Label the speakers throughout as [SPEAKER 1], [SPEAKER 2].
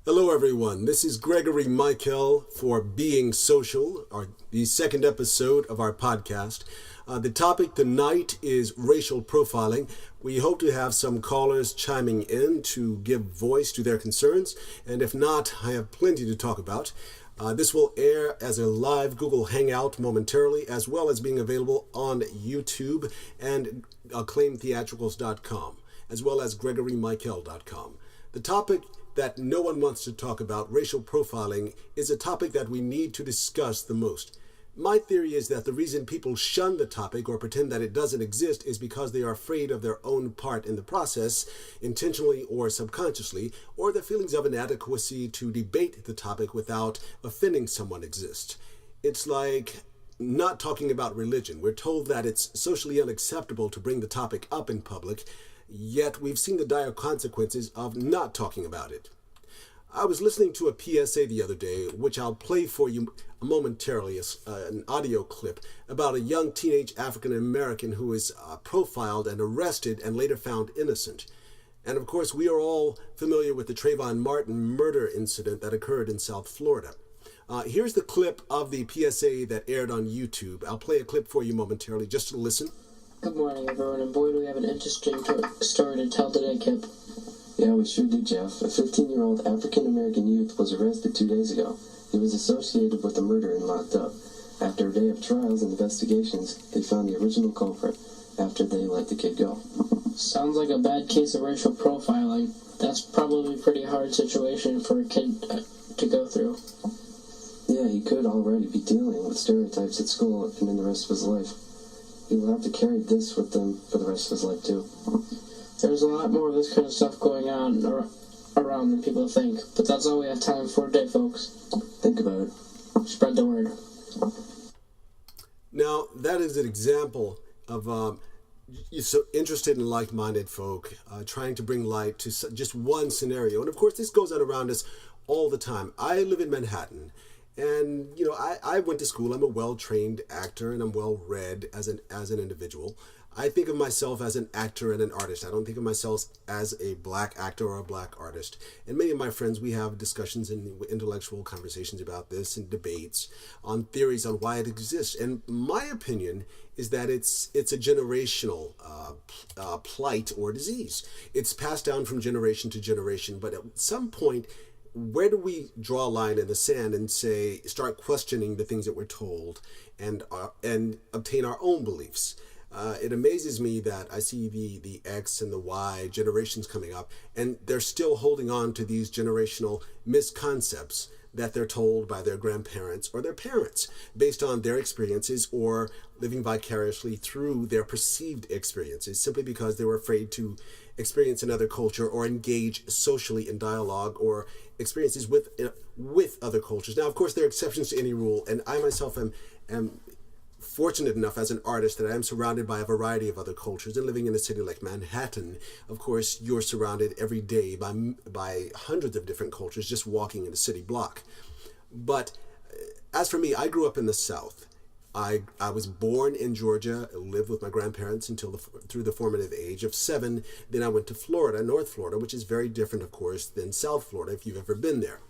[SPEAKER 1] Hello everyone, this is Gregory Michael for Being Social, the second episode of our podcast. The topic tonight is racial profiling. We hope to have some callers chiming in to give voice to their concerns, and if not, I have plenty to talk about. This will air as a live Google Hangout momentarily, as well as being available on YouTube and acclaimtheatricals.com, as well as gregorymichael.com. The topic that no one wants to talk about, racial profiling, is a topic that we need to discuss the most. My theory is that the reason people shun the topic or pretend that it doesn't exist is because they are afraid of their own part in the process, intentionally or subconsciously, or the feelings of inadequacy to debate the topic without offending someone exist. It's like not talking about religion. We're told that it's socially unacceptable to bring the topic up in public, yet we've seen the dire consequences of not talking about it. I was listening to a PSA the other day, which I'll play for you momentarily, an audio clip about a young teenage African American who was profiled and arrested and later found innocent. And of course, we are all familiar with the TREYVON Martin murder incident that occurred in South Florida. Here's the clip of the PSA that aired on YouTube. I'll play a clip for you momentarily just to listen.
[SPEAKER 2] Good morning, everyone, and boy, do we have an interesting story to tell today, Kip.
[SPEAKER 3] Yeah, we sure do, Jeff. A 15-year-old African-American youth was arrested 2 days ago. He was associated with the murder and locked up. After a day of trials and investigations, they found the original culprit after they let the kid go.
[SPEAKER 2] Sounds like a bad case of racial profiling. That's probably a pretty hard situation for a kid to go through.
[SPEAKER 3] Yeah, he could already be dealing with stereotypes at school and in the rest of his life. He will have to carry this with him for the rest of his life, too.
[SPEAKER 2] There's a lot more of this kind of stuff going on around than people think, but that's all we have time for today, folks.
[SPEAKER 3] Think about it.
[SPEAKER 2] Spread the word.
[SPEAKER 1] Now, that is an example of you're so interested in like-minded folk trying to bring light to just one scenario. And of course, this goes on around us all the time. I live in Manhattan. And, you know, I went to school. I'm a well-trained actor, and I'm well-read as an individual. I think of myself as an actor and an artist. I don't think of myself as a black actor or a black artist. And many of my friends, we have discussions and intellectual conversations about this and debates on theories on why it exists. And my opinion is that it's a generational plight or disease. It's passed down from generation to generation, but at some point, where do we draw a line in the sand and start questioning the things that we're told and obtain our own beliefs? It amazes me that I see the X and the Y generations coming up, and they're still holding on to these generational misconcepts that they're told by their grandparents or their parents based on their experiences or living vicariously through their perceived experiences simply because they were afraid to experience another culture or engage socially in dialogue or experiences with other cultures. Now, of course, there are exceptions to any rule, and I myself am fortunate enough as an artist that I am surrounded by a variety of other cultures. And living in a city like Manhattan, of course, you're surrounded every day by hundreds of different cultures just walking in a city block. But as for me, I grew up in the South. I was born in Georgia, lived with my grandparents through the formative age of 7. Then I went to Florida, North Florida, which is very different, of course, than South Florida if you've ever been there.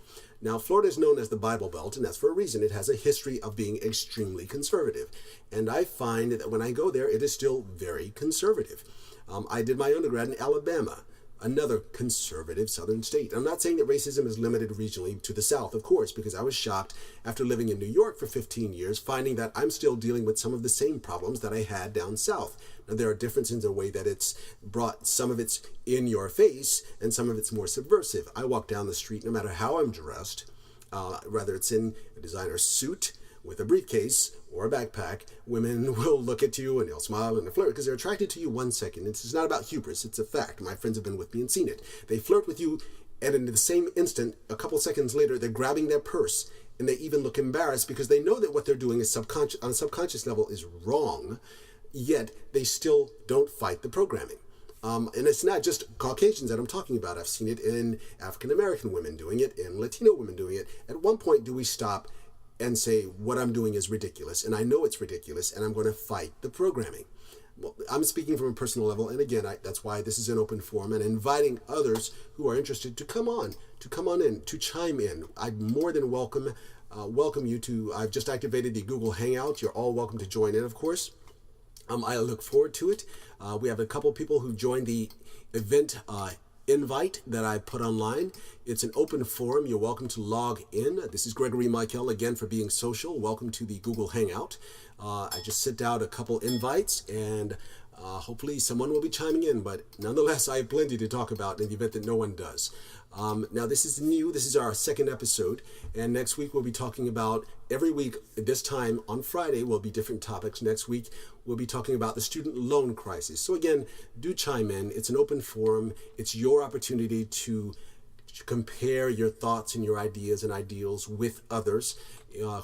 [SPEAKER 1] Now, Florida is known as the Bible Belt, and that's for a reason. It has a history of being extremely conservative. And I find that when I go there, it is still very conservative. I did my undergrad in Alabama, another conservative southern state. I'm not saying that racism is limited regionally to the South, of course, because I was shocked after living in New York for 15 years, finding that I'm still dealing with some of the same problems that I had down South. Now, there are differences in the way that it's brought, some of it's in your face, and some of it's more subversive. I walk down the street, no matter how I'm dressed, whether it's in a designer suit, with a briefcase or a backpack, women will look at you and they'll smile and they'll flirt because they're attracted to you 1 second. It's not about hubris, it's a fact. My friends have been with me and seen it. They flirt with you, and in the same instant, a couple seconds later, they're grabbing their purse, and they even look embarrassed because they know that what they're doing is on a subconscious level is wrong, yet they still don't fight the programming. And it's not just Caucasians that I'm talking about. I've seen it in African American women doing it, in Latino women doing it. At one point, do we stop and say, what I'm doing is ridiculous, and I know it's ridiculous, and I'm going to fight the programming? well, I'm speaking from a personal level, and again, that's why this is an open forum, and inviting others who are interested to come on in, to chime in. I'd more than welcome you to. I've just activated the Google Hangout. You're all welcome to join in, of course. I look forward to it. We have a couple people who joined the event invite that I put online. It's an open forum. You're welcome to log in. This is Gregory Michael again for being social. Welcome to the Google Hangout. I just sent out a couple invites, and hopefully someone will be chiming in, but nonetheless I have plenty to talk about in the event that no one does. Now this is new. This is our second episode, and next week we'll be talking about, every week at this time on Friday will be different topics. Next week we'll be talking about the student loan crisis. So again, do chime in. It's an open forum. It's your opportunity to compare your thoughts and your ideas and ideals with others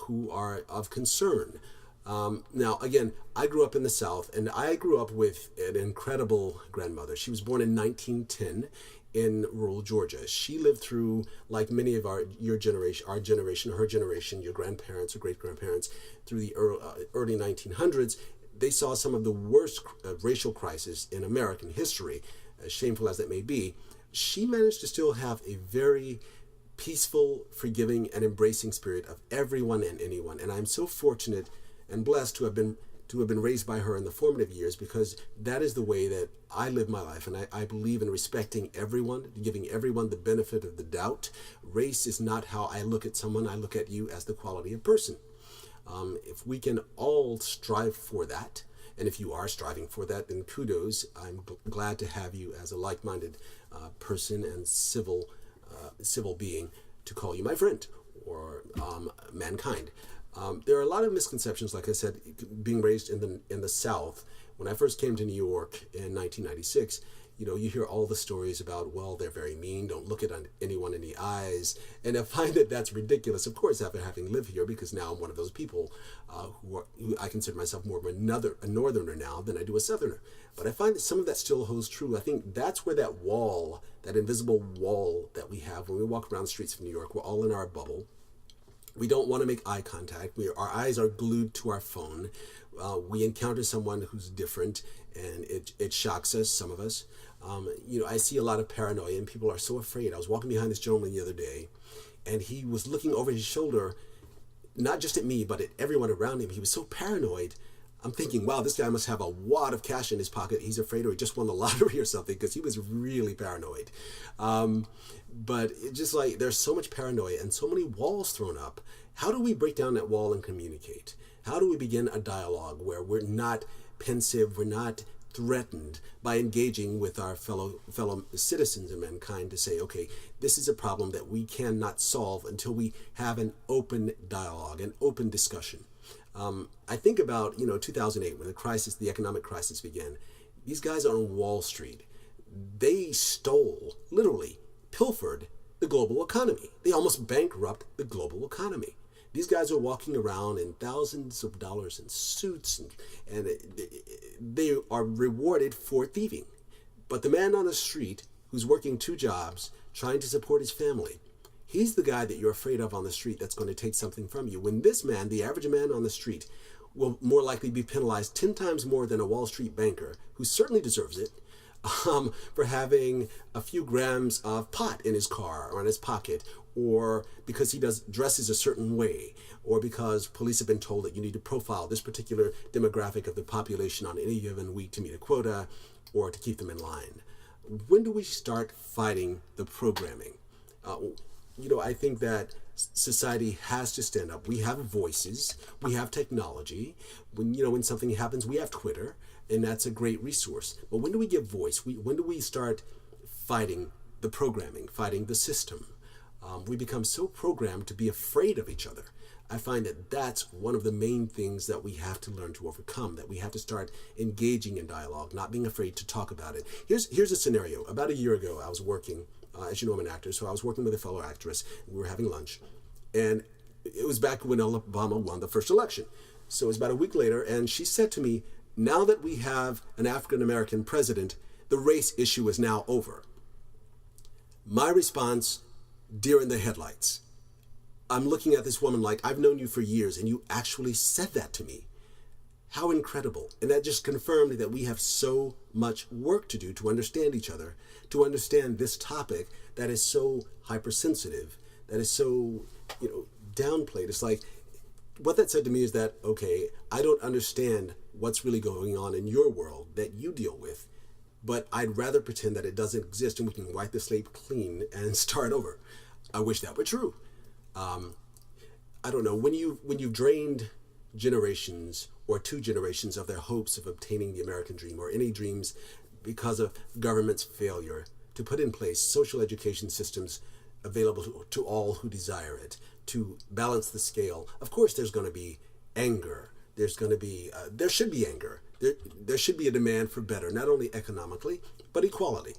[SPEAKER 1] who are of concern. Now, again, I grew up in the South, and I grew up with an incredible grandmother. She was born in 1910 in rural Georgia. She lived through, like many of your generation, her generation, your grandparents or great-grandparents, through the early 1900s. They saw some of the worst racial crisis in American history, as shameful as that may be. She managed to still have a very peaceful, forgiving, and embracing spirit of everyone and anyone. And I'm so fortunate and blessed to have been raised by her in the formative years, because that is the way that I live my life. And I believe in respecting everyone, giving everyone the benefit of the doubt. Race is not how I look at someone. I look at you as the quality of person. If we can all strive for that, and if you are striving for that, then kudos. I'm glad to have you as a like-minded person and civil being, to call you my friend, or mankind. There are a lot of misconceptions, like I said, being raised in the South. When I first came to New York in 1996, you hear all the stories about, well, they're very mean, don't look at anyone in the eyes. And I find that that's ridiculous, of course, after having lived here, because now I'm one of those people who I consider myself more of a northerner now than I do a southerner. But I find that some of that still holds true. I think that's where that wall, that invisible wall that we have when we walk around the streets of New York, we're all in our bubble. We don't want to make eye contact. Our eyes are glued to our phone. We encounter someone who's different, and it shocks us, some of us. I see a lot of paranoia, and people are so afraid. I was walking behind this gentleman the other day, and he was looking over his shoulder, not just at me, but at everyone around him. He was so paranoid. I'm thinking, wow, this guy must have a wad of cash in his pocket. He's afraid, or he just won the lottery or something, because he was really paranoid. But it's just like, there's so much paranoia and so many walls thrown up. How do we break down that wall and communicate? How do we begin a dialogue where we're not pensive, we're not threatened, by engaging with our fellow citizens and mankind, to say, okay, this is a problem that we cannot solve until we have an open dialogue, an open discussion. I think about 2008, when the economic crisis began. These guys are on Wall Street. They stole, literally pilfered, the global economy. They almost bankrupted the global economy. These guys are walking around in thousands of dollars in suits, and they are rewarded for thieving. But the man on the street who's working 2 jobs, trying to support his family, he's the guy that you're afraid of on the street that's going to take something from you. When this man, the average man on the street, will more likely be penalized 10 times more than a Wall Street banker, who certainly deserves it, for having a few grams of pot in his car or in his pocket, or because he dresses a certain way, or because police have been told that you need to profile this particular demographic of the population on any given week to meet a quota or to keep them in line. When do we start fighting the programming? I think that society has to stand up. We have voices. We have technology. When something happens, we have Twitter, and that's a great resource. But when do we give voice? When do we start fighting the programming, fighting the system? We become so programmed to be afraid of each other. I find that that's one of the main things that we have to learn to overcome, that we have to start engaging in dialogue, not being afraid to talk about it. Here's a scenario. About a year ago, I was working, as you know, I'm an actor, so I was working with a fellow actress. We were having lunch, and it was back when Obama won the first election. So it was about a week later, and she said to me, now that we have an African-American president, the race issue is now over. My response, deer in the headlights. I'm looking at this woman like, I've known you for years, and you actually said that to me. How incredible. And that just confirmed that we have so much work to do to understand each other, to understand this topic that is so hypersensitive, that is so, downplayed. It's like, what that said to me is that, okay, I don't understand what's really going on in your world that you deal with, but I'd rather pretend that it doesn't exist and we can wipe the slate clean and start over. I wish that were true. I don't know, when you've drained generations or two generations of their hopes of obtaining the American dream or any dreams because of government's failure to put in place social education systems available to all who desire it, to balance the scale. Of course, there's going to be anger. There's going to be, there should be anger. There should be a demand for better, not only economically, but equality.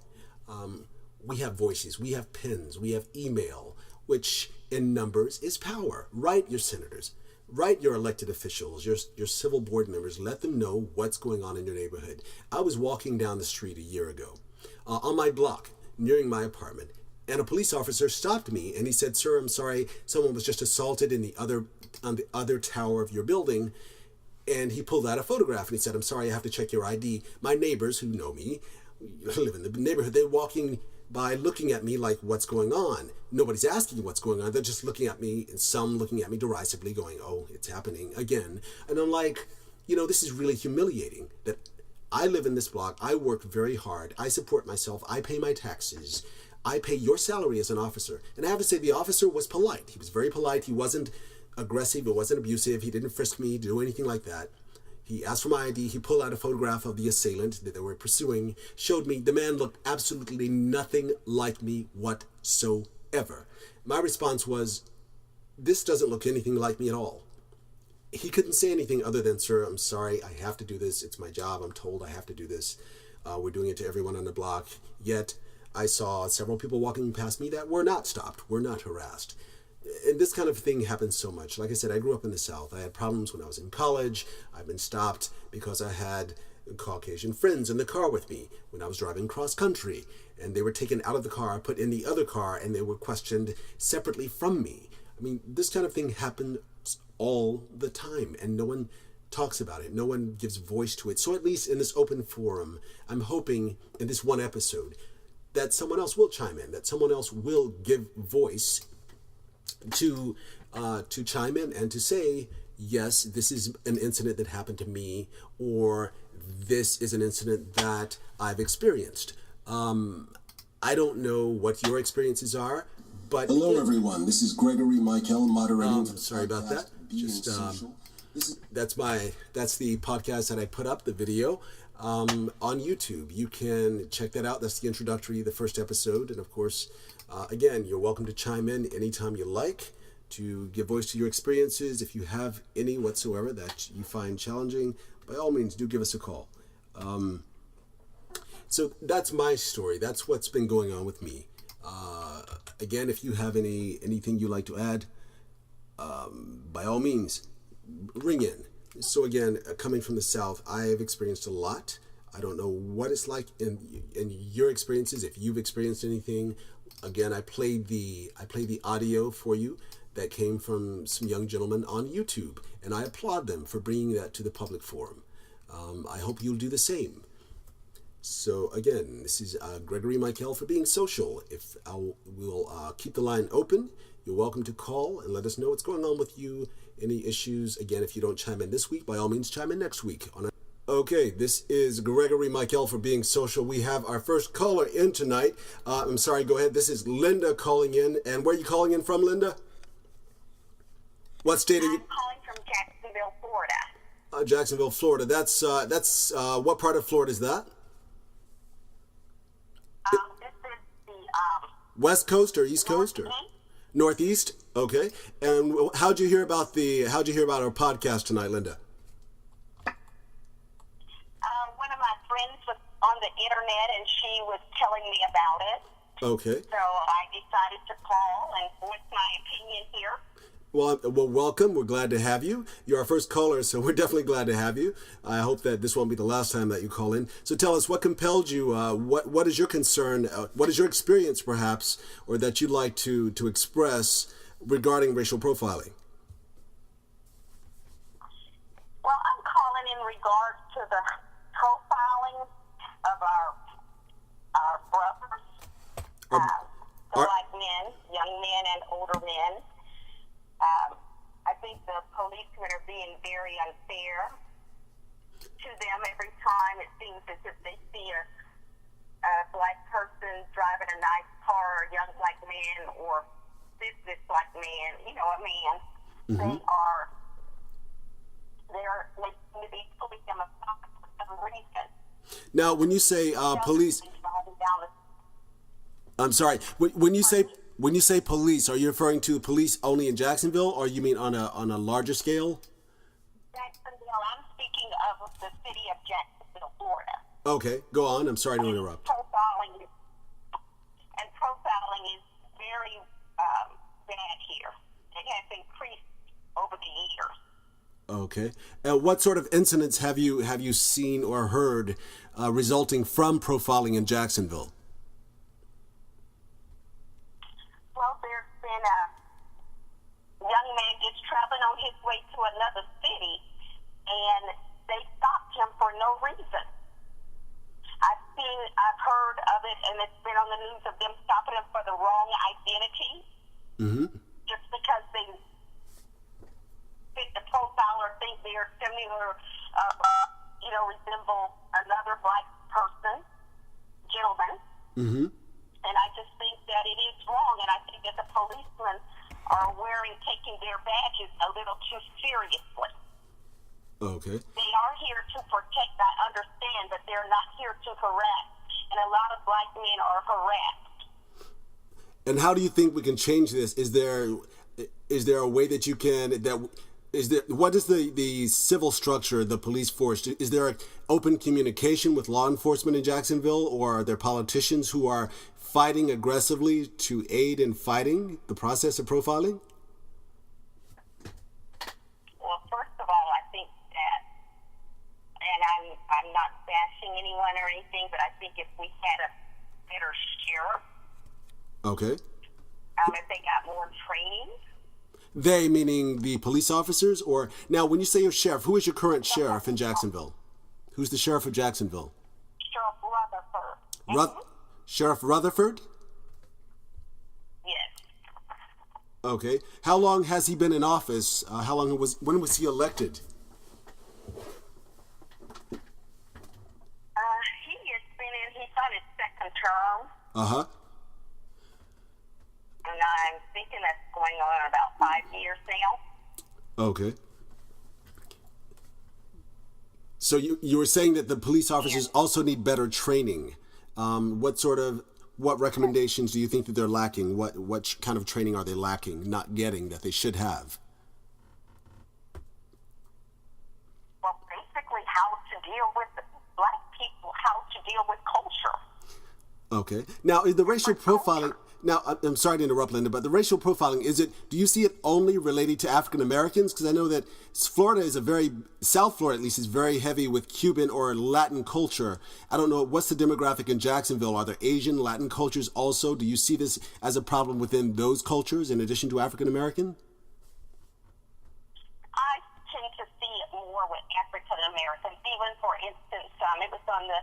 [SPEAKER 1] We have voices, we have pens, we have email, which in numbers is power. Write your senators, write your elected officials, your civil board members, let them know what's going on in your neighborhood. I was walking down the street a year ago on my block, nearing my apartment, and a police officer stopped me and he said, "Sir, I'm sorry, someone was just assaulted on the other tower of your building." And he pulled out a photograph and he said, "I'm sorry, I have to check your ID." My neighbors who know me, live in the neighborhood, they're walking by looking at me like, what's going on? Nobody's asking what's going on. They're just looking at me, and some looking at me derisively going, "Oh, it's happening again." And I'm like, this is really humiliating that I live in this block. I work very hard. I support myself. I pay my taxes. I pay your salary as an officer. And I have to say, the officer was polite. He was very polite. He wasn't aggressive. It wasn't abusive. He didn't frisk me, do anything like that. He asked for my ID. He pulled out a photograph of the assailant that they were pursuing, showed me. The man looked absolutely nothing like me whatsoever. My response was, this doesn't look anything like me at all. He couldn't say anything other than, "Sir, I'm sorry. I have to do this. It's my job. I'm told I have to do this. We're doing it to everyone on the block." Yet I saw several people walking past me that were not stopped, were not harassed. And this kind of thing happens so much. Like I said, I grew up in the South. I had problems when I was in college. I've been stopped because I had Caucasian friends in the car with me when I was driving cross country. And they were taken out of the car, put in the other car, and they were questioned separately from me. I mean, this kind of thing happens all the time, and no one talks about it. No one gives voice to it. So at least in this open forum, I'm hoping in this one episode that someone else will chime in, that someone else will give voice to chime in and to say, yes, this is an incident that happened to me, or this is an incident that I've experienced. I don't know what your experiences are, but
[SPEAKER 4] hello everyone. This is Gregory Michael moderating.
[SPEAKER 1] Sorry about that. Just that's the podcast that I put up, the video on YouTube. You can check that out. That's the first episode, and of course, again, you're welcome to chime in anytime you like to give voice to your experiences. If you have any whatsoever that you find challenging, by all means, do give us a call. So that's my story. That's what's been going on with me. Again, if you have anything you'd like to add, by all means, ring in. So again, coming from the South, I have experienced a lot. I don't know what it's like in your experiences. If you've experienced anything, again, I played the audio for you that came from some young gentlemen on YouTube, and I applaud them for bringing that to the public forum. I hope you'll do the same. So again, this is Gregory Michael for Being Social. We'll keep the line open. You're welcome to call and let us know what's going on with you. Any issues? Again, if you don't chime in this week, by all means, chime in next week. Okay, this is Gregory Michael for Being Social. We have our first caller in tonight. I'm sorry, go ahead. This is Linda calling in. And where are you calling in from, Linda? What state are you?
[SPEAKER 5] I'm calling from Jacksonville, Florida.
[SPEAKER 1] Jacksonville, Florida. That's what part of Florida is that?
[SPEAKER 5] This is the
[SPEAKER 1] West Coast or East Coast or Northeast? Okay. And how'd you hear about our podcast tonight, Linda?
[SPEAKER 5] One of my friends was on the internet and she was telling me about it.
[SPEAKER 1] Okay.
[SPEAKER 5] So I decided to call and voice my opinion here.
[SPEAKER 1] Well, welcome. We're glad to have you. You're our first caller, so we're definitely glad to have you. I hope that this won't be the last time that you call in. So tell us, what compelled you? What is your concern? What is your experience, perhaps, or that you'd like to express regarding racial profiling?
[SPEAKER 5] Well, I'm calling in men and older men. I think the policemen are being very unfair to them. Every time it seems as if they see a black person driving a nice car, a young black man, or business black man, you know, a man, they're making to be fully democratic for some reason.
[SPEAKER 1] Now, when you say police, I'm sorry. When you say police, are you referring to police only in Jacksonville, or you mean on a larger scale?
[SPEAKER 5] Jacksonville. I'm speaking of the city of Jacksonville, Florida.
[SPEAKER 1] Okay, go on. I'm sorry to interrupt.
[SPEAKER 5] Profiling is very bad here. It has increased over the years.
[SPEAKER 1] Okay. And what sort of incidents have you seen or heard resulting from profiling in Jacksonville?
[SPEAKER 5] Well, there's been a young man just traveling on his way to another city, and they stopped him for no reason. I've heard of it, and it's been on the news of them stopping him for the wrong identity, just because they fit the profile or think they're similar, resemble another black person, gentleman. And I just think that it is wrong, and I think that the policemen are taking their badges a little too seriously.
[SPEAKER 1] Okay.
[SPEAKER 5] They are here to protect, I understand, but they're not here to harass. And a lot of black men are harassed.
[SPEAKER 1] And how do you think we can change this? Is there a way that you can what is the civil structure, the police force? Is there an open communication with law enforcement in Jacksonville, or are there politicians who are fighting aggressively to aid in fighting the process of profiling?
[SPEAKER 5] Well, first of all, I think that, and I'm not bashing anyone or anything, but I think if we had a better sheriff,
[SPEAKER 1] okay,
[SPEAKER 5] if they got more training.
[SPEAKER 1] They, meaning the police officers? Or now, when you say your sheriff, who is your current sheriff in Jacksonville? Who's the sheriff of Jacksonville?
[SPEAKER 5] Sheriff Rutherford.
[SPEAKER 1] Sheriff Rutherford?
[SPEAKER 5] Yes.
[SPEAKER 1] Okay. How long has he been in office? When was he elected?
[SPEAKER 5] He's on his second term. And I'm thinking that's going on about 5 years now.
[SPEAKER 1] Okay. So you were saying that the police officers also need better training. What recommendations do you think that they're lacking? What kind of training are they lacking, not getting, that they should have?
[SPEAKER 5] Well, basically how to deal with black people, how to deal with culture.
[SPEAKER 1] Okay. Now, the racial profiling... Now, I'm sorry to interrupt, Linda, but the racial profiling, do you see it only related to African Americans? Because I know that Florida South Florida at least, is very heavy with Cuban or Latin culture. I don't know, what's the demographic in Jacksonville? Are there Asian, Latin cultures also? Do you see this as a problem within those cultures in addition to African American?
[SPEAKER 5] I tend to see it more with African Americans. Even, for instance, it was on the,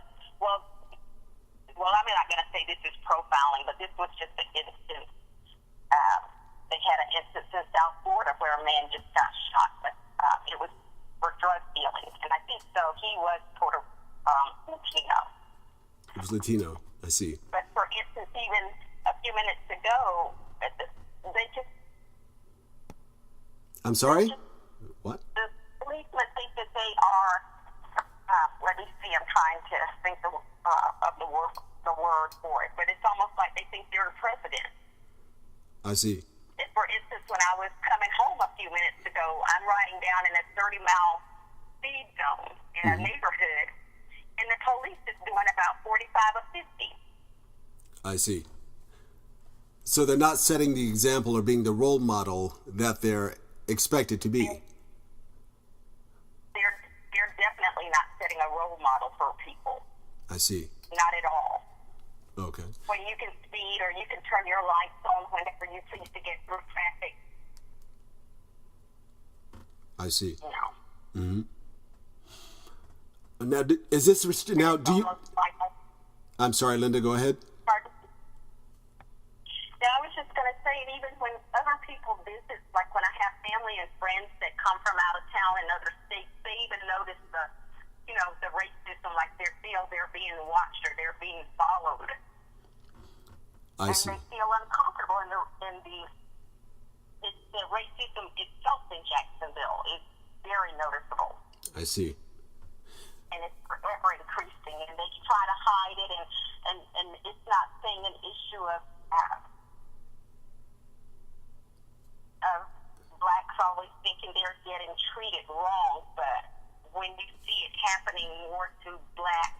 [SPEAKER 5] I'm not going to say this is profiling, but this was just an instance. They had an instance in South Florida where a man just got shot, but it was for drug dealing. And I think so. He was Latino.
[SPEAKER 1] He was Latino. I see.
[SPEAKER 5] But for instance, even a few minutes ago, they just...
[SPEAKER 1] I'm sorry? What?
[SPEAKER 5] The policemen think that they are... let me see. I'm trying to think of the word for it, but it's almost like they think they're the president.
[SPEAKER 1] I see.
[SPEAKER 5] For instance, when I was coming home a few minutes ago, I'm riding down in a 30-mile speed zone in a neighborhood, and the police is doing about 45 or 50.
[SPEAKER 1] I see. So they're not setting the example or being the role model that they're expected to be.
[SPEAKER 5] They're definitely not setting a role model for people.
[SPEAKER 1] I see.
[SPEAKER 5] Not at all.
[SPEAKER 1] Okay.
[SPEAKER 5] When you can speed or you can turn your lights on whenever you please to get through traffic.
[SPEAKER 1] I see.
[SPEAKER 5] You know.
[SPEAKER 1] Now, is this now? Do you? I'm sorry, Linda. Go ahead.
[SPEAKER 5] Pardon? Yeah, I was just going to say, and even when other people visit, like when I have family and friends that come from out of town in other states, they even notice the racism, like they feel they're being watched or they're being followed.
[SPEAKER 1] I see.
[SPEAKER 5] And they feel uncomfortable the racism itself in Jacksonville is very noticeable.
[SPEAKER 1] I see.
[SPEAKER 5] And it's forever increasing, and they try to hide it, and it's not saying an issue of blacks always thinking they're getting treated wrong, but when you see it happening more to blacks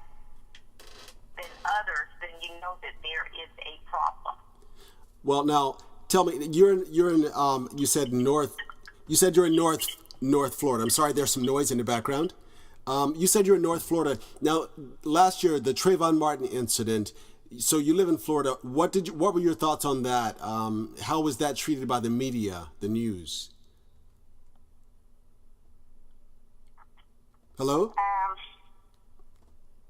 [SPEAKER 5] than others, then you know that there is a problem.
[SPEAKER 1] Well, now tell me, you're in you said you're in North Florida. I'm sorry, there's some noise in the background. You said you're in North Florida. Now, last year, the TREYVON Martin incident. So you live in Florida. What were your thoughts on that? How was that treated by the media, the news? Hello?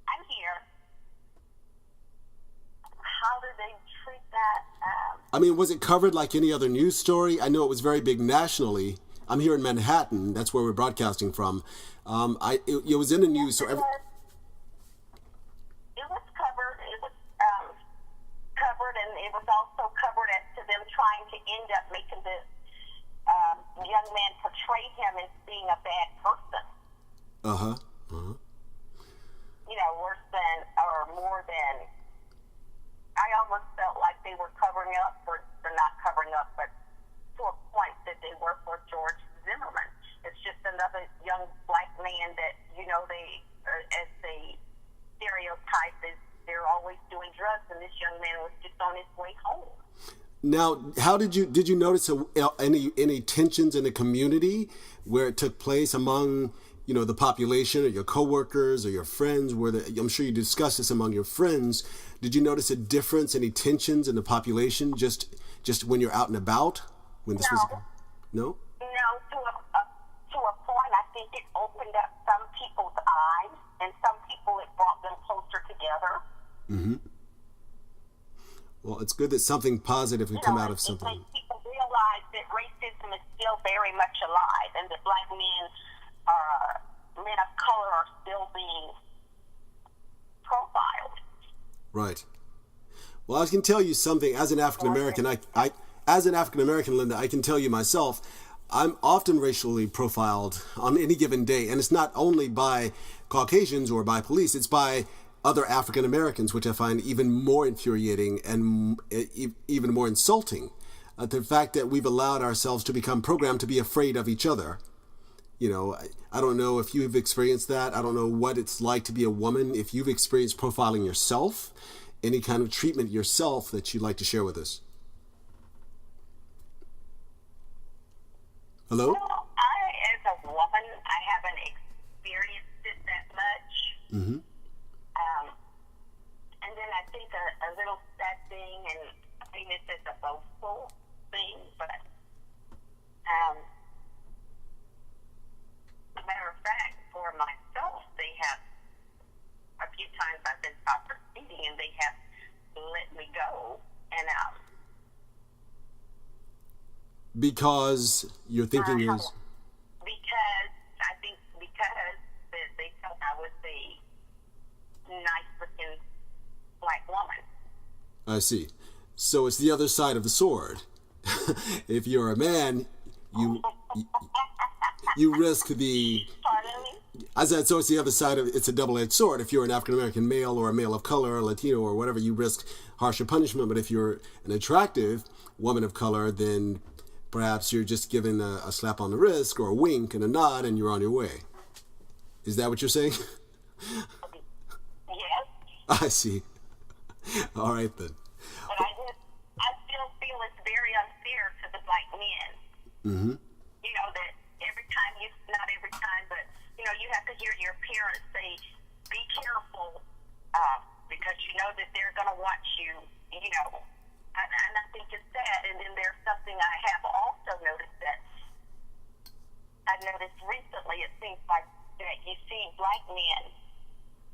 [SPEAKER 5] I'm here. How did they treat that?
[SPEAKER 1] I mean, was it covered like any other news story? I know it was very big nationally. I'm here in Manhattan. That's where we're broadcasting from. It was in the news. So
[SPEAKER 5] it was covered. It was covered, and it was also covered as to them trying to end up making this young man portray him as being a bad person. Worse than or more than. I almost felt like they were covering up, or they're not covering up, but to a point that they were for George Zimmerman. It's just another young black man that, they, as they stereotype, is they're always doing drugs, and this young man was just on his way home.
[SPEAKER 1] Now, how did you notice any tensions in the community where it took place among the population or your coworkers or your friends? I'm sure you discussed this among your friends. Did you notice a difference, any tensions in the population just when you're out and about when this was? No.
[SPEAKER 5] No, to a point, I think it opened up some people's eyes, and some people it brought them closer together.
[SPEAKER 1] Mm-hmm. Well, it's good that something positive can come out of something.
[SPEAKER 5] It makes people realize that racism is still very much alive, and that black men of color are still being profiled.
[SPEAKER 1] Right. Well, I can tell you something. As an African American, Linda, I can tell you myself, I'm often racially profiled on any given day, and it's not only by Caucasians or by police; it's by other African Americans, which I find even more infuriating and even more insulting. The fact that we've allowed ourselves to become programmed to be afraid of each other. I don't know if you've experienced that. I don't know what it's like to be a woman. If you've experienced profiling yourself, any kind of treatment yourself that you'd like to share with us. Hello?
[SPEAKER 5] Well, as a woman, I haven't experienced it that much.
[SPEAKER 1] Mm-hmm.
[SPEAKER 5] And then I think a little sad thing, and I mean this is a boastful thing, but as a matter of fact, for myself, they have a few times I've been stopped for speeding, and they have let me go, and
[SPEAKER 1] because your thinking is?
[SPEAKER 5] Because they felt I was a nice-looking black woman.
[SPEAKER 1] I see. So it's the other side of the sword. If you're a man, you risk the...
[SPEAKER 5] Pardon me?
[SPEAKER 1] I said, so it's the other side of it's a double-edged sword. If you're an African-American male or a male of color or Latino or whatever, you risk harsher punishment. But if you're an attractive woman of color, then perhaps you're just given a slap on the wrist or a wink and a nod and you're on your way. Is that what you're saying?
[SPEAKER 5] Yes.
[SPEAKER 1] I see. All right, then.
[SPEAKER 5] But I still feel it's very unfair to the black men.
[SPEAKER 1] Mm-hmm.
[SPEAKER 5] That not every time, but, you have to hear your parents say, be careful, because you know that they're going to watch you, and I think it's sad. And then there's something I have also noticed that I noticed recently, it seems like that you see black men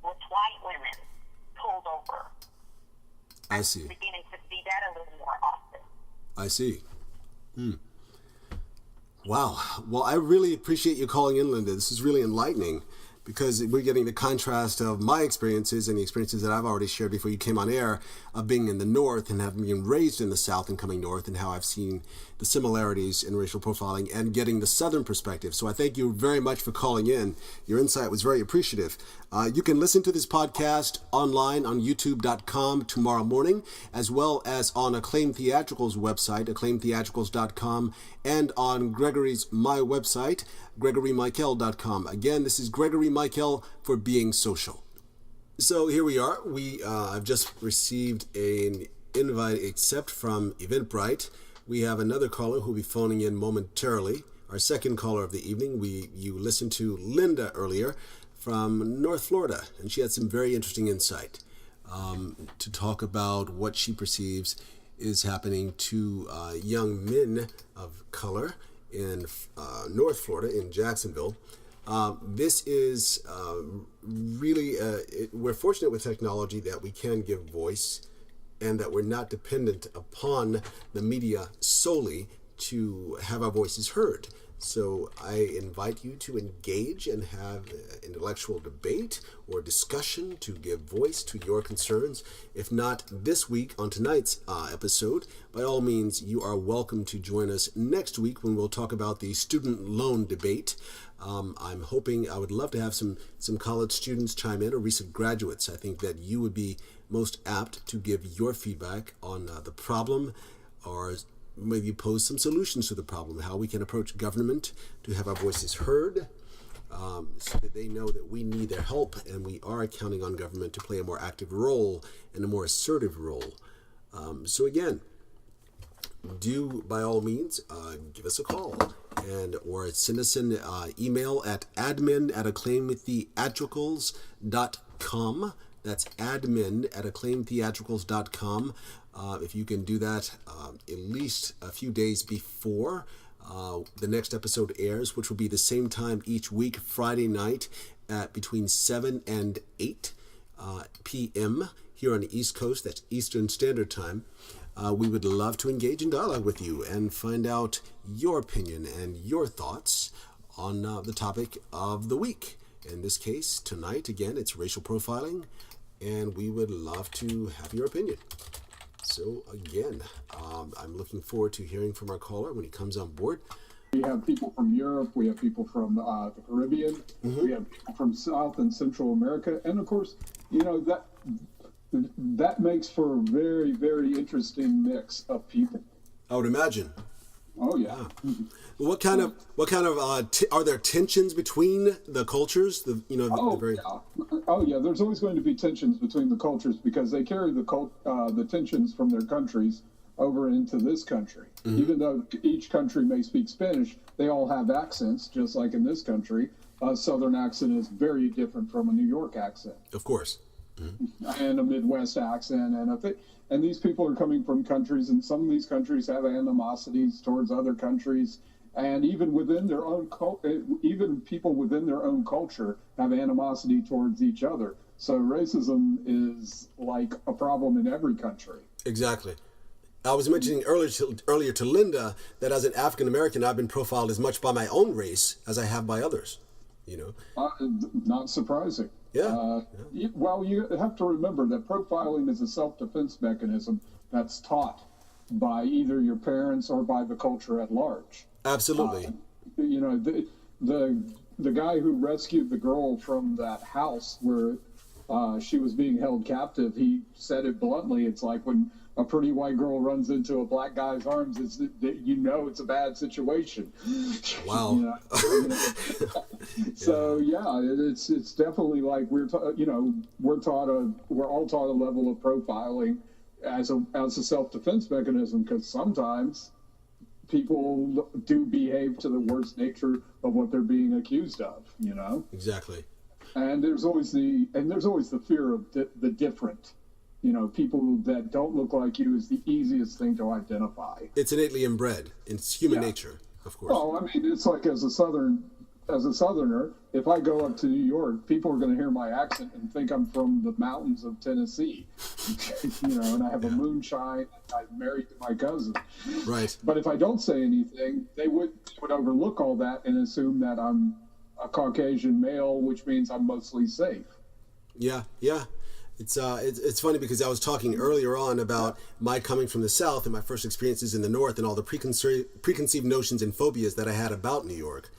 [SPEAKER 5] with white women pulled over.
[SPEAKER 1] I see.
[SPEAKER 5] I'm beginning to see that a little more often.
[SPEAKER 1] I see. Wow. Well, I really appreciate you calling in, Linda. This is really enlightening because we're getting the contrast of my experiences and the experiences that I've already shared before you came on air of being in the North and having been raised in the South and coming North, and how I've seen the similarities in racial profiling and getting the Southern perspective. So I thank you very much for calling in. Your insight was very appreciative. You can listen to this podcast online on youtube.com tomorrow morning, as well as on Acclaim Theatricals website, acclaimtheatricals.com, and on Gregory's my website, gregorymichael.com. Again, this is Gregory Michael for Being Social. So here we are. I've just received an invite accept from Eventbrite. We have another caller who will be phoning in momentarily. Our second caller of the evening. You listened to Linda earlier from North Florida, and she had some very interesting insight to talk about what she perceives is happening to young men of color in North Florida, in Jacksonville. This is really, we're fortunate with technology that we can give voice and that we're not dependent upon the media solely to have our voices heard. So I invite you to engage and have intellectual debate or discussion to give voice to your concerns. If not this week on tonight's episode, by all means, you are welcome to join us next week when we'll talk about the student loan debate. I'm hoping, I would love to have some college students chime in, or recent graduates. I think that you would be most apt to give your feedback on the problem, or maybe pose some solutions to the problem, how we can approach government to have our voices heard, so that they know that we need their help and we are counting on government to play a more active role and a more assertive role. So again, do by all means give us a call or send us an email at admin@acclaimtheatricals.com. That's admin@acclaimtheatricals.com. If you can do that at least a few days before the next episode airs, which will be the same time each week, Friday night at between 7 and 8 p.m. here on the East Coast. That's Eastern Standard Time. We would love to engage in dialogue with you and find out your opinion and your thoughts on the topic of the week. In this case, tonight, again, it's racial profiling, and we would love to have your opinion. So again, I'm looking forward to hearing from our caller when he comes on board.
[SPEAKER 6] We have people from Europe, we have people from the Caribbean, we have people from South and Central America, and of course, you know, that makes for a very, very interesting mix of people.
[SPEAKER 1] I would imagine.
[SPEAKER 6] Oh yeah.
[SPEAKER 1] What kind of are there tensions between the cultures?
[SPEAKER 6] Oh yeah. There's always going to be tensions between the cultures because they carry the tensions from their countries over into this country. Mm-hmm. Even though each country may speak Spanish, they all have accents, just like in this country. A Southern accent is very different from a New York accent.
[SPEAKER 1] Of course. Mm-hmm.
[SPEAKER 6] And a Midwest accent, and these people are coming from countries, and some of these countries have animosities towards other countries, and even within their own even people within their own culture have animosity towards each other. So racism is like a problem in every country.
[SPEAKER 1] Exactly. I was mentioning earlier to Linda that as an African American, I've been profiled as much by my own race as I have by others. You know,
[SPEAKER 6] not surprising.
[SPEAKER 1] Yeah.
[SPEAKER 6] Well, you have to remember that profiling is a self-defense mechanism that's taught by either your parents or by the culture at large.
[SPEAKER 1] Absolutely.
[SPEAKER 6] You know, the guy who rescued the girl from that house where she was being held captive, he said it bluntly. It's like when a pretty white girl runs into a black guy's arms, it's a bad situation.
[SPEAKER 1] Wow.
[SPEAKER 6] So it's definitely like we're all taught a level of profiling as a self-defense mechanism, because sometimes people do behave to the worst nature of what they're being accused of. You know.
[SPEAKER 1] Exactly.
[SPEAKER 6] And there's always the fear of the different. You know, people that don't look like you is the easiest thing to identify.
[SPEAKER 1] It's innately inbred. It's human nature, of course.
[SPEAKER 6] Well, I mean, it's like as a Southern as a Southerner, if I go up to New York, people are going to hear my accent and think I'm from the mountains of Tennessee, and I have a moonshine. I'm married to my cousin.
[SPEAKER 1] Right.
[SPEAKER 6] But if I don't say anything, they would overlook all that and assume that I'm a Caucasian male, which means I'm mostly safe.
[SPEAKER 1] Yeah. It's funny because I was talking earlier on about my coming from the South and my first experiences in the North and all the preconceived notions and phobias that I had about New York.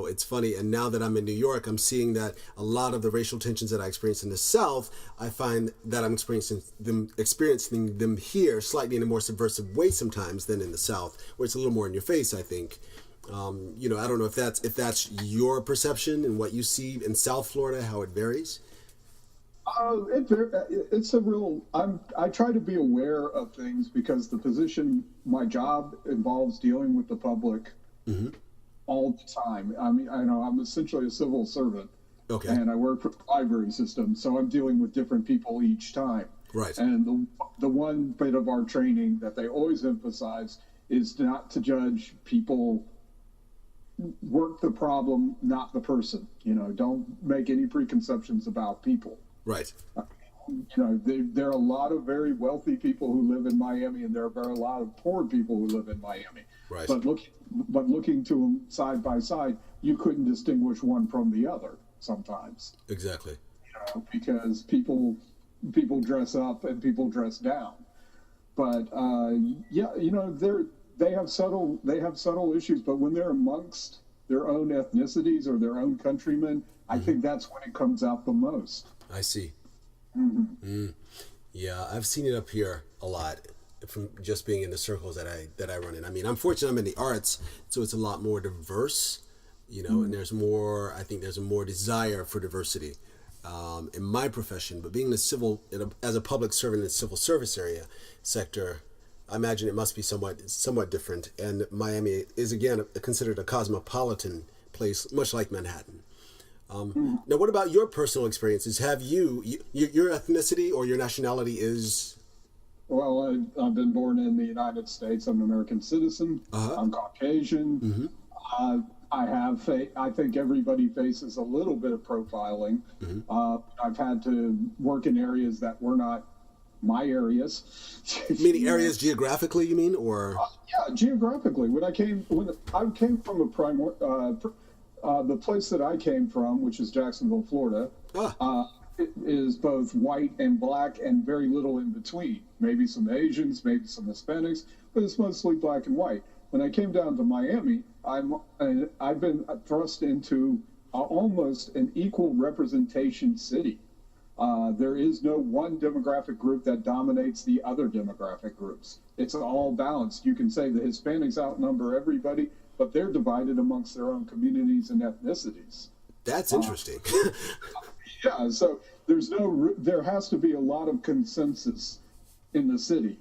[SPEAKER 1] It's funny, and now that I'm in New York, I'm seeing that a lot of the racial tensions that I experienced in the South, I find that I'm experiencing them here slightly in a more subversive way sometimes than in the South, where it's a little more in your face, I think. I don't know if that's your perception and what you see in South Florida, how it varies.
[SPEAKER 6] It's a real. I try to be aware of things because my job involves dealing with the public. Mm-hmm. All the time. I mean, I know I'm essentially a civil servant,
[SPEAKER 1] okay,
[SPEAKER 6] and I work for the library system, so I'm dealing with different people each time.
[SPEAKER 1] Right.
[SPEAKER 6] And the one bit of our training that they always emphasize is not to judge people. Work the problem, not the person. Don't make any preconceptions about people.
[SPEAKER 1] Right.
[SPEAKER 6] There are a lot of very wealthy people who live in Miami, and there are a lot of poor people who live in Miami.
[SPEAKER 1] Right.
[SPEAKER 6] But looking to them side by side, you couldn't distinguish one from the other sometimes.
[SPEAKER 1] Exactly.
[SPEAKER 6] Because people dress up and people dress down. But they have subtle issues. But when they're amongst their own ethnicities or their own countrymen, I think that's when it comes out the most.
[SPEAKER 1] I see.
[SPEAKER 6] Mm-hmm.
[SPEAKER 1] Yeah, I've seen it up here a lot from just being in the circles that I run in. I mean, I'm fortunate I'm in the arts, so it's a lot more diverse, and there's more, I think there's a more desire for diversity in my profession. But being as a public servant in the civil service sector, I imagine it must be somewhat different. And Miami is, again, considered a cosmopolitan place, much like Manhattan. Now, what about your personal experiences? Have your ethnicity or your nationality is?
[SPEAKER 6] Well, I've been born in the United States. I'm an American citizen. Uh-huh. I'm Caucasian. Mm-hmm. I think everybody faces a little bit of profiling. Mm-hmm. I've had to work in areas that were not my areas.
[SPEAKER 1] Meaning areas geographically, you mean, or?
[SPEAKER 6] Yeah, geographically. When I came from the place that I came from, which is Jacksonville, Florida. It is both white and black and very little in between. Maybe some Asians, maybe some Hispanics, but it's mostly black and white. When I came down to Miami, I've been thrust into almost an equal representation city. There is no one demographic group that dominates the other demographic groups. It's all balanced. You can say the Hispanics outnumber everybody, but they're divided amongst their own communities and ethnicities.
[SPEAKER 1] That's interesting.
[SPEAKER 6] Yeah, so there has to be a lot of consensus in the city,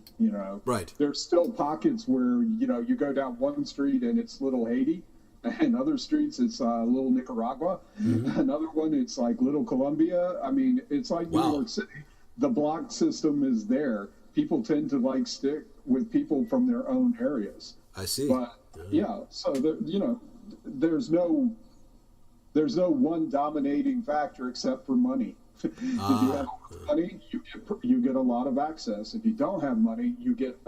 [SPEAKER 6] Right. There's still pockets where, you go down one street and it's Little Haiti, and other streets it's Little Nicaragua. Mm-hmm. Another one it's like Little Colombia. I mean, it's like New York City. The block system is there. People tend to stick with people from their own areas.
[SPEAKER 1] I see.
[SPEAKER 6] But so there's no one dominating factor except for money. If you have money, you get a lot of access. If you don't have money,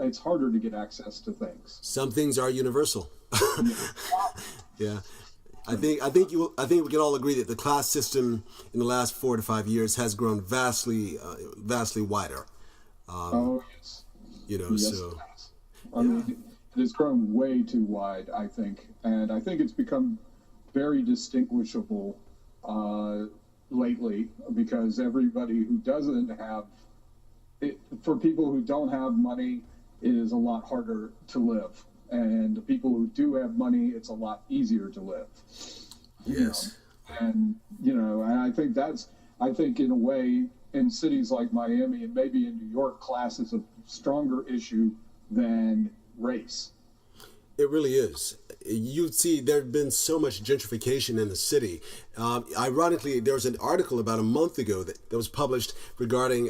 [SPEAKER 6] it's harder to get access to things.
[SPEAKER 1] Some things are universal. Yeah, I think we can all agree that the class system in the last 4 to 5 years has grown vastly wider.
[SPEAKER 6] Yes. Yes,
[SPEAKER 1] so
[SPEAKER 6] I mean, it has grown way too wide, I think, and I think it's become very distinguishable lately, because everybody who doesn't have it, for people who don't have money, it is a lot harder to live, and the people who do have money, it's a lot easier to live.
[SPEAKER 1] Yes.
[SPEAKER 6] And I think in a way, in cities like Miami and maybe in New York, class is a stronger issue than race.
[SPEAKER 1] It really is. You see, there's been so much gentrification in the city. Ironically, there was an article about a month ago that was published regarding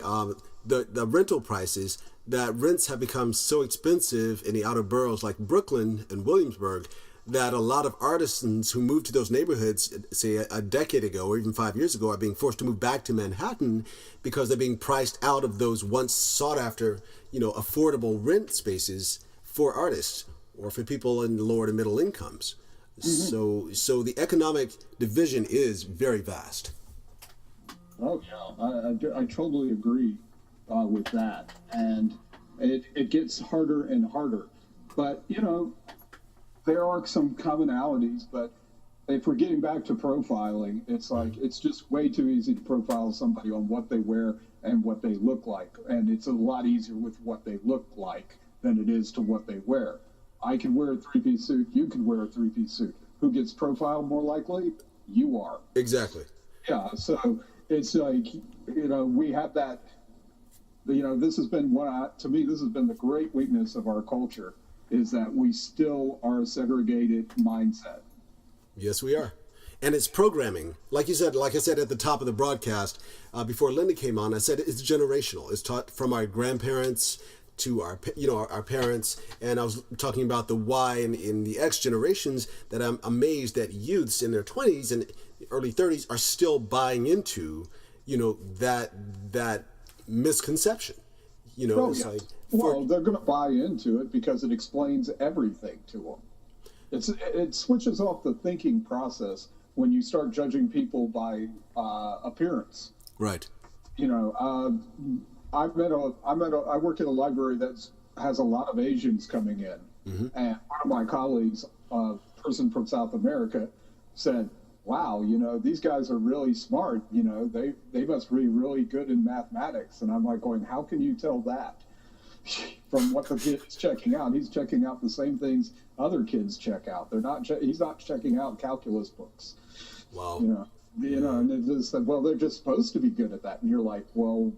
[SPEAKER 1] the rental prices, that rents have become so expensive in the outer boroughs like Brooklyn and Williamsburg that a lot of artisans who moved to those neighborhoods, say a decade ago or even 5 years ago, are being forced to move back to Manhattan because they're being priced out of those once sought after, affordable rent spaces for artists or for people in lower to middle incomes. So the economic division is very vast.
[SPEAKER 6] Oh yeah, I totally agree with that, and it gets harder and harder. But there are some commonalities. But if we're getting back to profiling, it's like it's just way too easy to profile somebody on what they wear and what they look like, and it's a lot easier with what they look like than it is to what they wear. I can wear a three-piece suit. You can wear a three-piece suit. Who gets profiled more likely? You are.
[SPEAKER 1] Exactly.
[SPEAKER 6] Yeah. So it's like, we have that, this has been to me, this has been the great weakness of our culture, is that we still are a segregated mindset.
[SPEAKER 1] Yes, we are. And it's programming. Like I said at the top of the broadcast, before Linda came on, I said it's generational. It's taught from our grandparents to our parents, and I was talking about the Y in the X generations, that I'm amazed that youths in their 20s and early 30s are still buying into, that misconception. It's like,
[SPEAKER 6] they're going to buy into it because it explains everything to them. It switches off the thinking process when you start judging people by appearance.
[SPEAKER 1] Right.
[SPEAKER 6] I work in a library that has a lot of Asians coming in, and one of my colleagues, a person from South America, said, "Wow, these guys are really smart. They must be really good in mathematics." And I'm like going, "How can you tell that from what the kid is checking out? He's checking out the same things other kids check out. He's not checking out calculus books."
[SPEAKER 1] Wow.
[SPEAKER 6] And it just said, "Well, they're just supposed to be good at that." And you're like, "Well."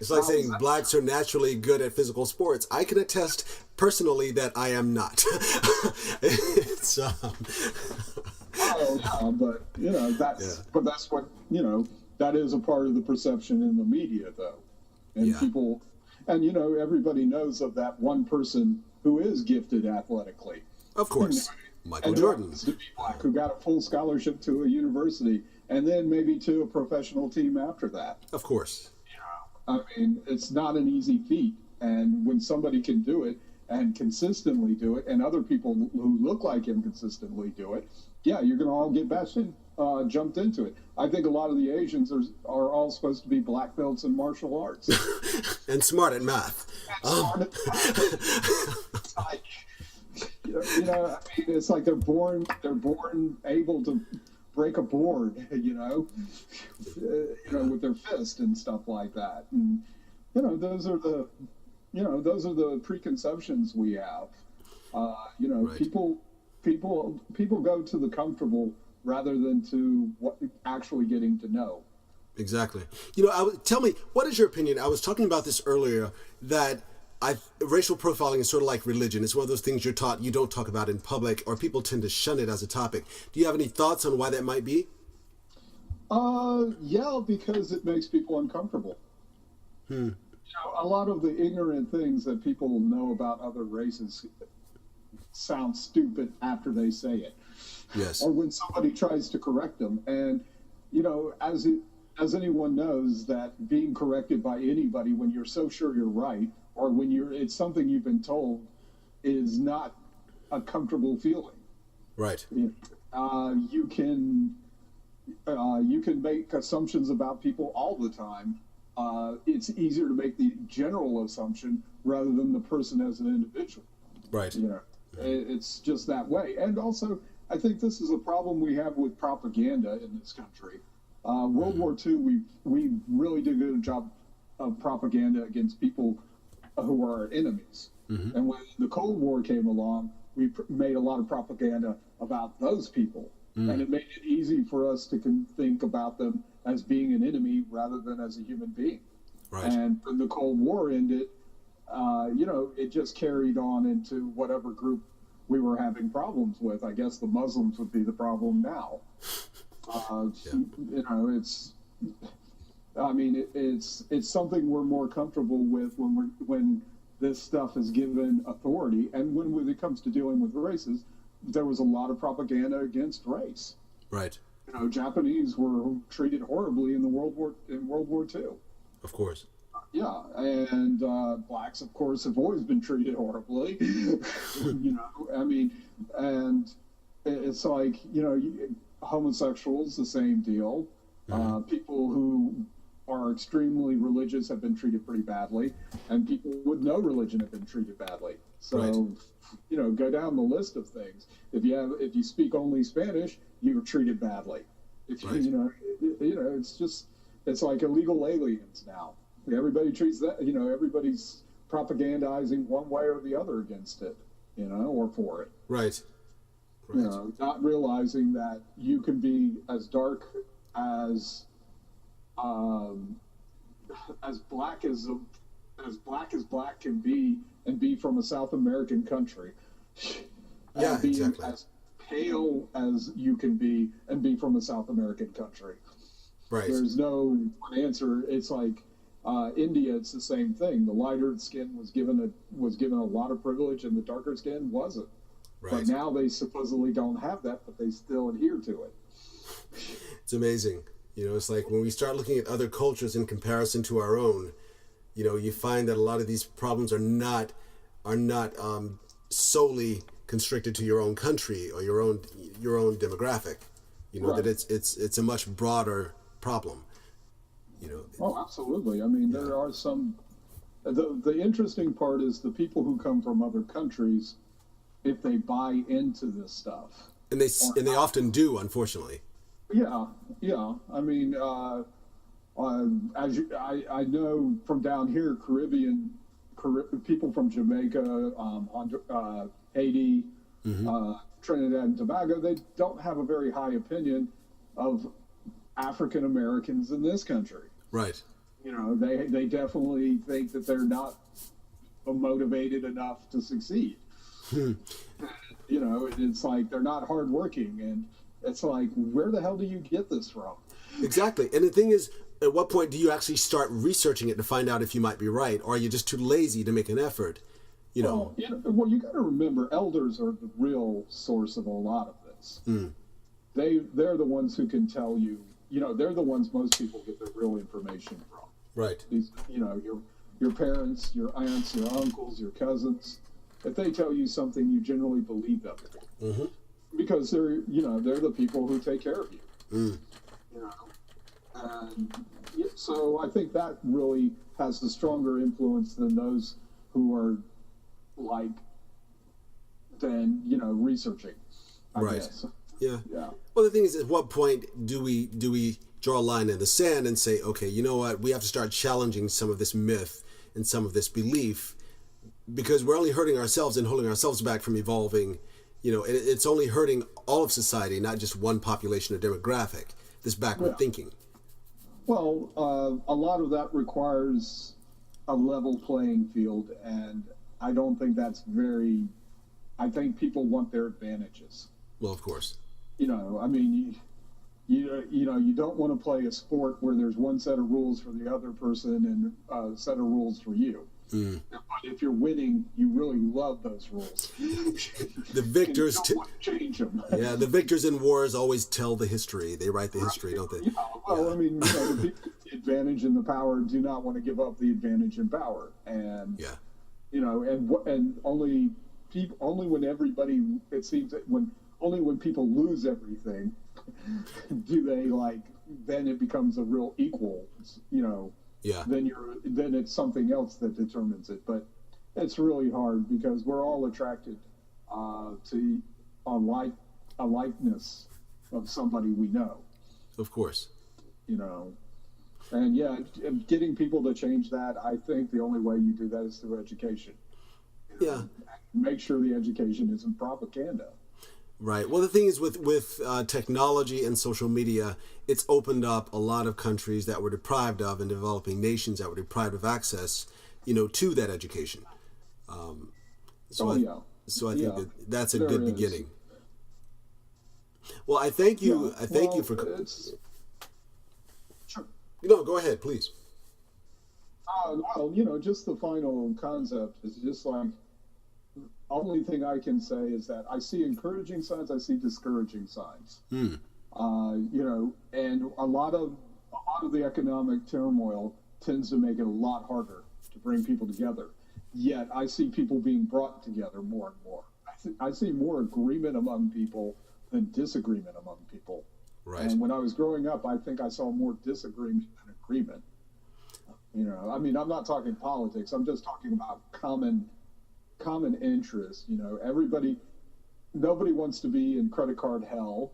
[SPEAKER 1] It's like saying blacks are naturally good at physical sports. I can attest personally that I am not. It's
[SPEAKER 6] but that's what that is a part of the perception in the media, though, and people, and everybody knows of that one person who is gifted athletically.
[SPEAKER 1] Of course, Michael Jordan,
[SPEAKER 6] to be black, who got a full scholarship to a university, and then maybe to a professional team after that.
[SPEAKER 1] Of course.
[SPEAKER 6] I mean, it's not an easy feat, and when somebody can do it and consistently do it, and other people who look like him consistently do it, you're going to all get jumped into it. I think a lot of the Asians are all supposed to be black belts in martial arts
[SPEAKER 1] and smart at math.
[SPEAKER 6] It's like they're born able to break a board, with their fist and stuff like that. And those are the preconceptions we have. Right. People go to the comfortable rather than to what actually getting to know.
[SPEAKER 1] Exactly. Tell me, what is your opinion? I was talking about this earlier, that racial profiling is sort of like religion. It's one of those things you're taught you don't talk about in public, or people tend to shun it as a topic. Do you have any thoughts on why that might be?
[SPEAKER 6] Because it makes people uncomfortable. A lot of the ignorant things that people know about other races sound stupid after they say it.
[SPEAKER 1] Yes.
[SPEAKER 6] Or when somebody tries to correct them. And, as anyone knows, that being corrected by anybody when you're so sure you're right, or when it's something you've been told, is not a comfortable feeling.
[SPEAKER 1] Right.
[SPEAKER 6] You can make assumptions about people all the time. It's easier to make the general assumption rather than the person as an individual.
[SPEAKER 1] Right.
[SPEAKER 6] It's just that way. And also, I think this is a problem we have with propaganda in this country. World War II, we really did a good job of propaganda against people who are our enemies. And when the Cold War came along, we made a lot of propaganda about those people. And it made it easy for us to think about them as being an enemy rather than as a human being.
[SPEAKER 1] Right.
[SPEAKER 6] And when the Cold War ended, it just carried on into whatever group we were having problems with. I guess the Muslims would be the problem now. It's something we're more comfortable with when this stuff is given authority. And when it comes to dealing with races, there was a lot of propaganda against race.
[SPEAKER 1] Right.
[SPEAKER 6] You know, Japanese were treated horribly in World War II.
[SPEAKER 1] Of course.
[SPEAKER 6] Yeah, and blacks, of course, have always been treated horribly. You know, I mean, and it's like, you know, homosexuals, the same deal. People who are extremely religious have been treated pretty badly, and people with no religion have been treated badly. So,
[SPEAKER 1] Right.
[SPEAKER 6] you know, go down the list of things. If you speak only Spanish, you're treated badly. If
[SPEAKER 1] Right.
[SPEAKER 6] you know, it's like illegal aliens now. Everybody treats that, you know, everybody's propagandizing one way or the other against it, you know, or for it.
[SPEAKER 1] Right.
[SPEAKER 6] You know, not realizing that you can be as dark as black as black can be, and be from a South American country.
[SPEAKER 1] Yeah,
[SPEAKER 6] and be
[SPEAKER 1] exactly.
[SPEAKER 6] as pale as you can be, and be from a South American country.
[SPEAKER 1] Right.
[SPEAKER 6] There's no one answer. It's like India. It's the same thing. The lighter skin was given a lot of privilege, and the darker skin wasn't.
[SPEAKER 1] Right.
[SPEAKER 6] But now they supposedly don't have that, but they still adhere to it.
[SPEAKER 1] It's amazing. You know, it's like when we start looking at other cultures in comparison to our own, you know, you find that a lot of these problems are not solely constricted to your own country or your own demographic. You know,
[SPEAKER 6] Right.
[SPEAKER 1] that it's a much broader problem. You know.
[SPEAKER 6] Oh, absolutely. I mean, there are some. The interesting part is the people who come from other countries, if they buy into this stuff.
[SPEAKER 1] And they often do, unfortunately.
[SPEAKER 6] Yeah. I mean, I know from down here, people from Jamaica, Haiti, Trinidad and Tobago, they don't have a very high opinion of African Americans in this country.
[SPEAKER 1] Right.
[SPEAKER 6] You know, they definitely think that they're not motivated enough to succeed. You know, it's like they're not hardworking, and it's like, where the hell do you get this from?
[SPEAKER 1] Exactly. And the thing is, at what point do you actually start researching it to find out if you might be right, or are you just too lazy to make an effort? You know.
[SPEAKER 6] Well, you got to remember, elders are the real source of a lot of this. They're the ones who can tell you. You know, they're the ones most people get their real information from.
[SPEAKER 1] Right.
[SPEAKER 6] These, you know, your parents, your aunts, your uncles, your cousins. If they tell you something, you generally believe them. Because they're the people who take care of you. You know, and so I think that really has a stronger influence than those who are researching. I
[SPEAKER 1] Right.
[SPEAKER 6] guess.
[SPEAKER 1] Yeah.
[SPEAKER 6] Yeah.
[SPEAKER 1] Well, the thing is, at what point do we draw a line in the sand and say, okay, you know what, we have to start challenging some of this myth and some of this belief, because we're only hurting ourselves and holding ourselves back from evolving. You know, it's only hurting all of society, not just one population or demographic. This backward thinking.
[SPEAKER 6] Well, a lot of that requires a level playing field, and I don't think that's very. I think people want their advantages.
[SPEAKER 1] Well, of course.
[SPEAKER 6] You know, I mean, you don't want to play a sport where there's one set of rules for the other person and a set of rules for you. But if you're winning, you really love those rules.
[SPEAKER 1] The victors
[SPEAKER 6] and you don't want to change them.
[SPEAKER 1] Yeah, the victors in wars always tell the history. They write the history, don't they?
[SPEAKER 6] Yeah, well, I mean, the people with the advantage and the power do not want to give up the advantage and power, and and only when everybody, it seems that only when people lose everything do they then it becomes a real equal,
[SPEAKER 1] Yeah.
[SPEAKER 6] then it's something else that determines it. But it's really hard because we're all attracted to a likeness of somebody we know.
[SPEAKER 1] Of course.
[SPEAKER 6] And getting people to change that, I think the only way you do that is through education.
[SPEAKER 1] Yeah.
[SPEAKER 6] Make sure the education isn't propaganda.
[SPEAKER 1] Right. Well, the thing is, with technology and social media, it's opened up a lot of countries that were deprived of, and developing nations that were deprived of access, to that education. So I think that's a good beginning. Well, I thank you. I thank you for.
[SPEAKER 6] Sure.
[SPEAKER 1] No, go ahead, please.
[SPEAKER 6] Well, just the final concept is just like, only thing I can say is that I see encouraging signs, I see discouraging signs. And a lot of the economic turmoil tends to make it a lot harder to bring people together. Yet I see people being brought together more and more. I see more agreement among people than disagreement among people.
[SPEAKER 1] Right.
[SPEAKER 6] And when I was growing up, I think I saw more disagreement than agreement. I'm not talking politics. I'm just talking about common interest. Nobody wants to be in credit card hell.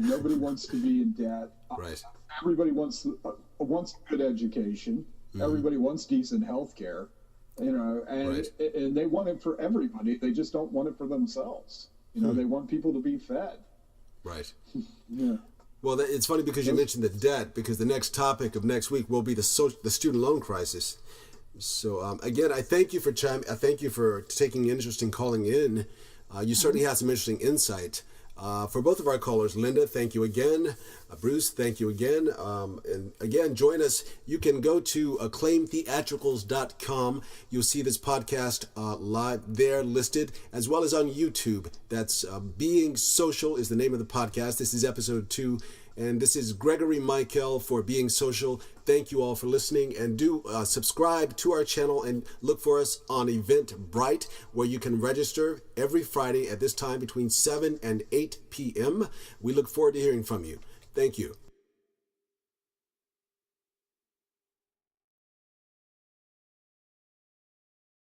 [SPEAKER 6] Nobody wants to be in debt.
[SPEAKER 1] Right.
[SPEAKER 6] Everybody wants good education. Everybody wants decent health care. And they want it for everybody. They just don't want it for themselves. They want people to be fed.
[SPEAKER 1] Right.
[SPEAKER 6] Yeah.
[SPEAKER 1] Well, it's funny because you mentioned the debt, because the next topic of next week will be the student loan crisis. So again, I thank you for taking interest in calling in. You certainly had some interesting insight. For both of our callers, Linda, thank you again. Bruce, thank you again. And again, join us. You can go to acclaimtheatricals.com. You'll see this podcast live there listed, as well as on YouTube. That's Being Social is the name of the podcast. This is episode 2. And this is Gregory Michael for Being Social. Thank you all for listening, and do subscribe to our channel and look for us on Eventbrite, where you can register every Friday at this time between 7 and 8 p.m. We look forward to hearing from you. Thank you.